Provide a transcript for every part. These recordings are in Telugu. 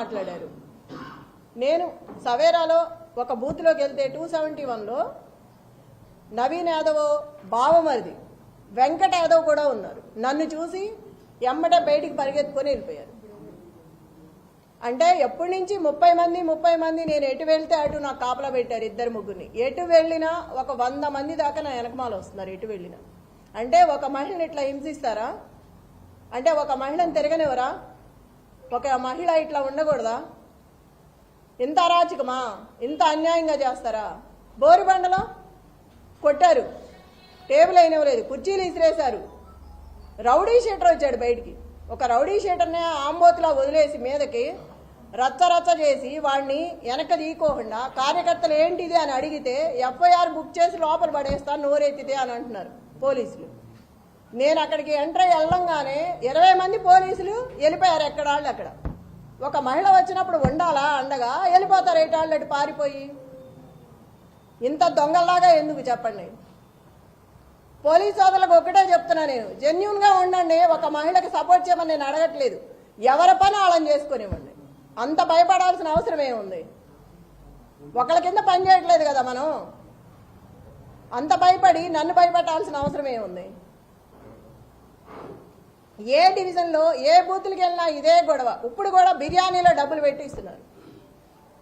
మాట్లాడారు. నేను సవేరాలో ఒక బూత్లోకి వెళ్తే 271లో నవీన్ యాదవ్ బావమరిది వెంకట యాదవ్ కూడా ఉన్నారు. నన్ను చూసి ఎమ్మటే బయటికి పరిగెత్తుకొని వెళ్ళిపోయారు. అంటే ఎప్పటి నుంచి 30 మంది నేను ఎటు వెళ్తే అటు నాకు కాపలా పెట్టారు. 2-3 ఎటు వెళ్ళినా ఒక 100 మంది దాకా నా వెనకమాల వస్తున్నారు. ఎటు వెళ్ళినా అంటే ఒక మహిళను ఇట్లా హింసిస్తారా? అంటే ఒక మహిళను తిరగనివరా? ఒక మహిళ ఇట్లా ఉండకూడదా? ఇంత అరాచకమా? ఇంత అన్యాయంగా చేస్తారా? బోరిబండలో కొట్టారు, టేబుల్ అయినవలేదు, కుర్చీలు ఇసిరేశారు. రౌడీ షీటర్ వచ్చాడు బయటికి. ఒక రౌడీ షీటర్ని ఆంబోతులా వదిలేసి మీదకి రచ్చ చేసి వాడిని వెనక తీయకోకుండా కార్యకర్తలు ఏంటిది అని అడిగితే ఎఫ్ఐఆర్ బుక్ చేసి లోపల పడేస్తాను నోరెత్తితే అని అంటున్నారు పోలీసులు. నేను అక్కడికి ఎంటర్ అయ్యి వెళ్ళంగానే 20 మంది పోలీసులు వెళ్ళిపోయారు ఎక్కడాళ్ళు అక్కడ. ఒక మహిళ వచ్చినప్పుడు ఉండాలా అండగా? వెళ్ళిపోతారు ఏటాళ్ళు అటు పారిపోయి. ఇంత దొంగల్లాగా ఎందుకు చెప్పండి? పోలీస్ సోదరులకు ఒకటే చెప్తున్నా, నేను జెన్యూన్గా ఉండండి. ఒక మహిళకి సపోర్ట్ చేయమని నేను అడగట్లేదు. ఎవరి పని వాళ్ళని చేసుకునివ్వండి. అంత భయపడాల్సిన అవసరం ఏముంది? ఒకళ్ళ కింద పని చేయట్లేదు కదా మనం. అంత భయపడి నన్ను భయపెట్టాల్సిన అవసరం ఏముంది? ఏ డివిజన్లో ఏ బూతులకి వెళ్ళినా ఇదే గొడవ. ఇప్పుడు కూడా బిర్యానీలో డబ్బులు పెట్టిస్తున్నారు.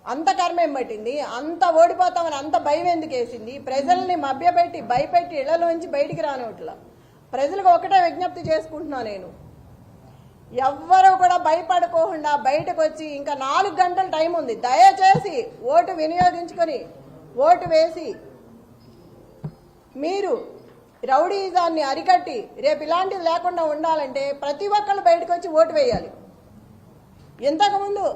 అంత కర్మ ఏం పట్టింది? అంత ఓడిపోతామని అంత భయం ఎందుకు వేసింది? ప్రజల్ని మభ్యపెట్టి భయపెట్టి ఇళ్లలోంచి బయటికి రానివట్లా. ప్రజలకు ఒకటే విజ్ఞప్తి చేసుకుంటున్నా, నేను ఎవ్వరూ కూడా భయపడుకోకుండా బయటకు వచ్చి ఇంకా 4 గంటల టైం ఉంది. దయచేసి ఓటు వినియోగించుకొని ఓటు వేసి మీరు రౌడీజాన్ని అరికట్టి రేపు ఇలాంటివి లేకుండా ఉండాలంటే ప్రతి ఒక్కళ్ళు బయటకు వచ్చి ఓటు వేయాలి. ఇంతకుముందు